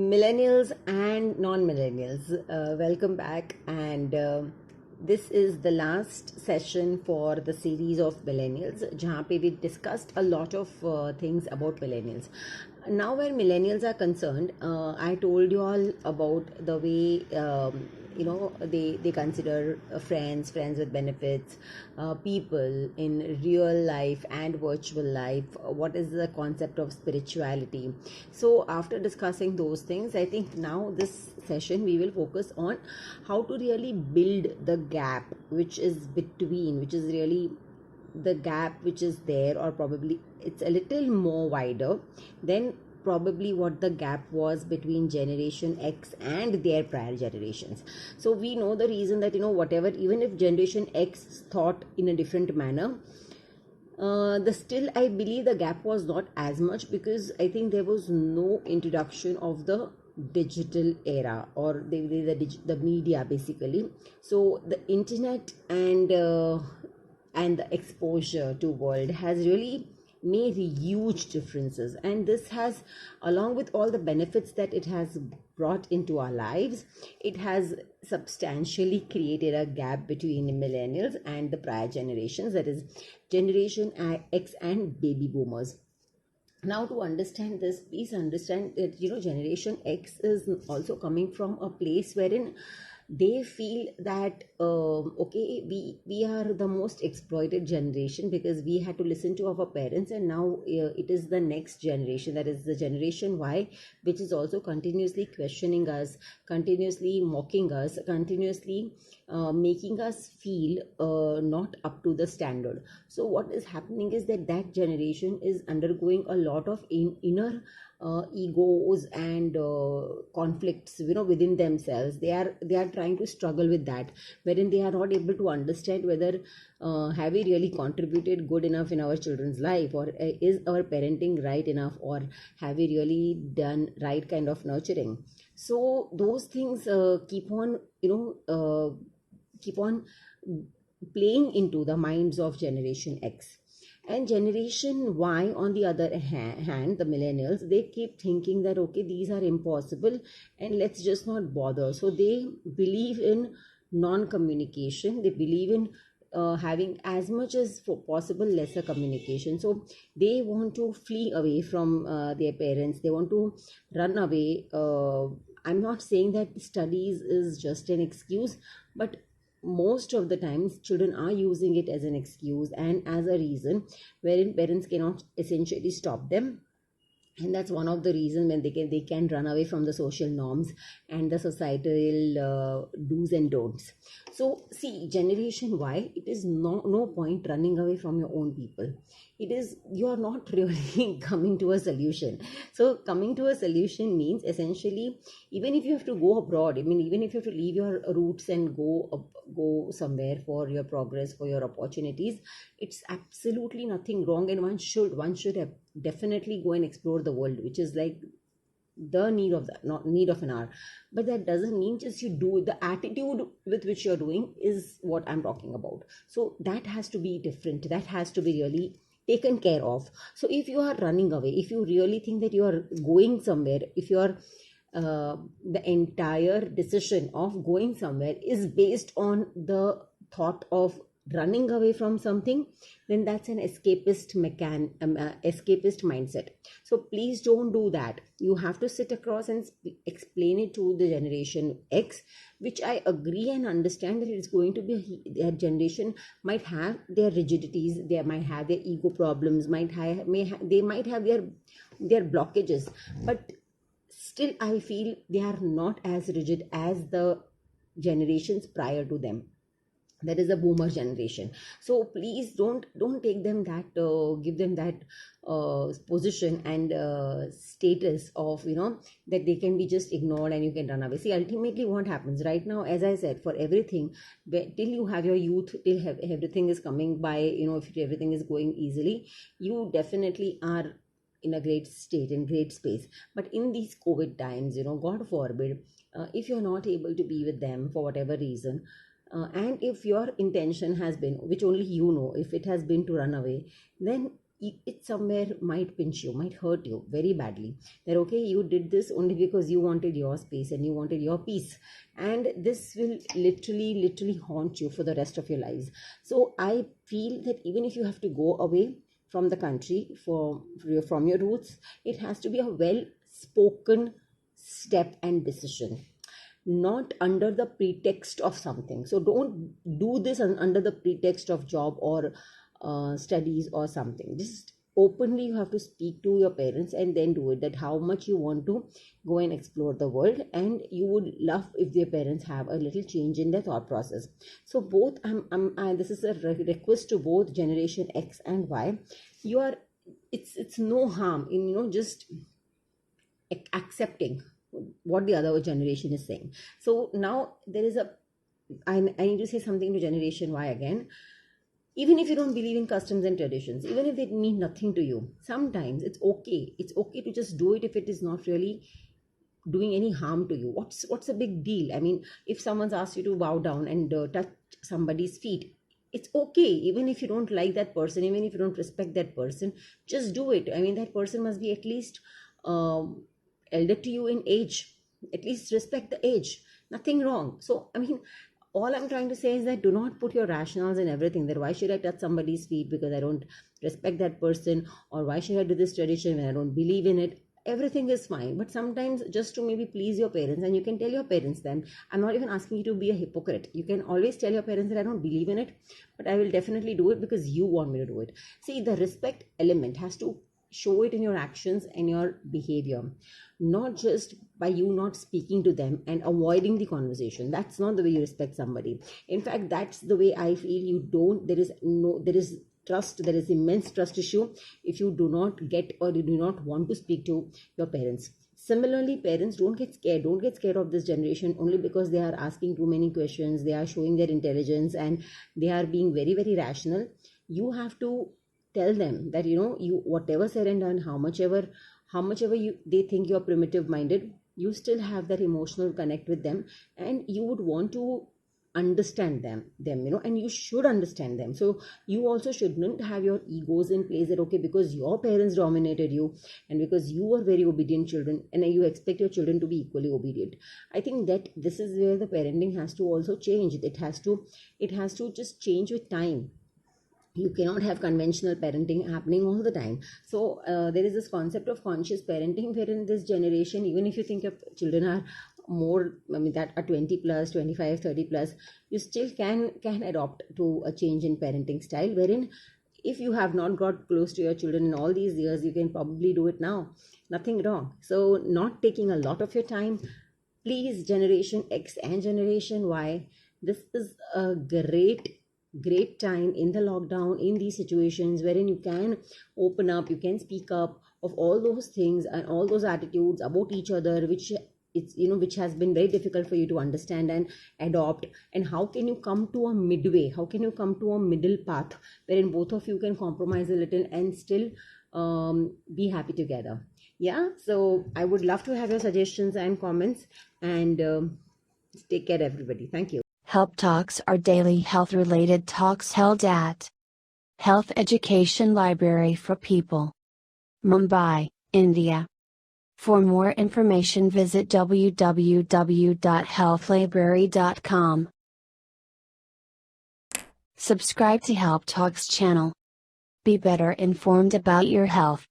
Millennials and non-millennials, welcome back. And this is the last session for the series of millennials, जहाँ पे we discussed a lot of things about millennials. Now, where millennials are concerned, I told you all about the way they consider friends with benefits, people in real life and virtual life. What is the concept of spirituality? So after discussing those things, I think now this session we will focus on how to really build the gap which is really the gap which is there, or probably it's a little more wider than probably what the gap was between generation X and their prior generations. So we know the reason that whatever, even if generation X thought in a different manner, the still I believe the gap was not as much, because I think there was no introduction of the digital era, or the media basically. So the internet and the exposure to world has really made huge differences, and this has, along with all the benefits that it has brought into our lives, it has substantially created a gap between the millennials and the prior generations, that is generation X and baby boomers. Now, to understand this, please understand that generation X is also coming from a place wherein they feel that okay, we are the most exploited generation because we had to listen to our parents, and now it is the next generation, that is the generation Y, which is also continuously questioning us, continuously mocking us, continuously making us feel not up to the standard. So what is happening is that generation is undergoing a lot of inner egos and conflicts within themselves. They are trying to struggle with that, wherein they are not able to understand whether have we really contributed good enough in our children's life, or is our parenting right enough, or have we really done right kind of nurturing. So those things keep on playing into the minds of generation X. And generation Y, on the other hand, the millennials, they keep thinking that okay, these are impossible and let's just not bother. So they believe in non-communication. They believe in having as much as possible lesser communication. So they want to flee away from their parents. They want to run away. I'm not saying that studies is just an excuse, but most of the times children are using it as an excuse and as a reason wherein parents cannot essentially stop them. And that's one of the reasons when they can run away from the social norms and the societal do's and don'ts. So see, generation Y, it is no point running away from your own people. It is, you are not really coming to a solution. So coming to a solution means essentially, even if you have to go abroad, even if you have to leave your roots and go somewhere for your progress, for your opportunities, it's absolutely nothing wrong, and one should have definitely go and explore the world, which is like the need of that, not need of an hour. But that doesn't mean just you do it. The attitude with which you're doing is what I'm talking about. So that has to be different. That has to be really taken care of. So if you are running away, if you really think that you are going somewhere, if you are the entire decision of going somewhere is based on the thought of running away from something, then that's an escapist mindset. So please don't do that. You have to sit across and explain it to the generation X, which I agree and understand that it's going to be, their generation might have their rigidities, they might have their ego problems, they might have their blockages, but still I feel they are not as rigid as the generations prior to them, that is the boomer generation. So please don't take them that give them that position and status of that they can be just ignored and you can run away. See, ultimately what happens right now, as I said, for everything, till you have your youth, till everything is coming by, if everything is going easily, you definitely are in a great state, in great space. But in these COVID times, God forbid, if you're not able to be with them for whatever reason, and if your intention has been, which only you know, if it has been to run away, then it somewhere might pinch you, might hurt you very badly. That okay, you did this only because you wanted your space and you wanted your peace, and this will literally haunt you for the rest of your lives. So I feel that even if you have to go away from the country from your roots, it has to be a well spoken step and decision, not under the pretext of something. So don't do this under the pretext of job or studies or something. Just openly you have to speak to your parents and then do it, that how much you want to go and explore the world, and you would love if their parents have a little change in their thought process. So both this is a request to both generation X and Y. You are, it's no harm in just accepting what the other generation is saying. So now there is I need to say something to generation Y again. Even if you don't believe in customs and traditions, even if they mean nothing to you, sometimes it's okay to just do it if it is not really doing any harm to you. What's a big deal? I mean, if someone's asked you to bow down and touch somebody's feet, it's okay. Even if you don't like that person, even if you don't respect that person, just do it. I mean, that person must be at least elder to you in age. At least respect the age. Nothing wrong. So I mean, all I'm trying to say is that do not put your rationales in everything, that why should I touch somebody's feet because I don't respect that person, or why should I do this tradition when I don't believe in it. Everything is fine, but sometimes just to maybe please your parents, and you can tell your parents then, I'm not even asking you to be a hypocrite. You can always tell your parents that I don't believe in it, but I will definitely do it because you want me to do it. See, the respect element has to show it in your actions and your behavior, not just by you not speaking to them and avoiding the conversation. That's not the way you respect somebody. In fact, that's the way I feel you don't, there is trust, there is immense trust issue if you do not get or you do not want to speak to your parents. Similarly, parents, don't get scared of this generation only because they are asking too many questions, they are showing their intelligence, and they are being very rational. You have to tell them that you, whatever said and done, how much ever they think you're primitive minded, you still have that emotional connect with them, and you would want to understand them, and you should understand them. So you also shouldn't have your egos in place, that okay, because your parents dominated you and because you were very obedient children, and you expect your children to be equally obedient. I think that this is where the parenting has to also change. It has to just change with time. You cannot have conventional parenting happening all the time. So there is this concept of conscious parenting, where in this generation, even if you think of children are more, I mean, that are 20 plus, 25, 30 plus, you still can adopt to a change in parenting style, wherein if you have not got close to your children in all these years, you can probably do it now. Nothing wrong. So not taking a lot of your time. Please, generation X and generation Y, this is a great time in the lockdown, in these situations wherein you can open up, you can speak up of all those things and all those attitudes about each other, which which has been very difficult for you to understand and adopt. And how can you come to a midway, how can you come to a middle path wherein both of you can compromise a little and still be happy together. Yeah, so I would love to have your suggestions and comments, and take care everybody. Thank you. Help Talks are daily health-related talks held at Health Education Library for People, Mumbai, India. For more information visit www.healthlibrary.com. Subscribe to Help Talks channel. Be better informed about your health.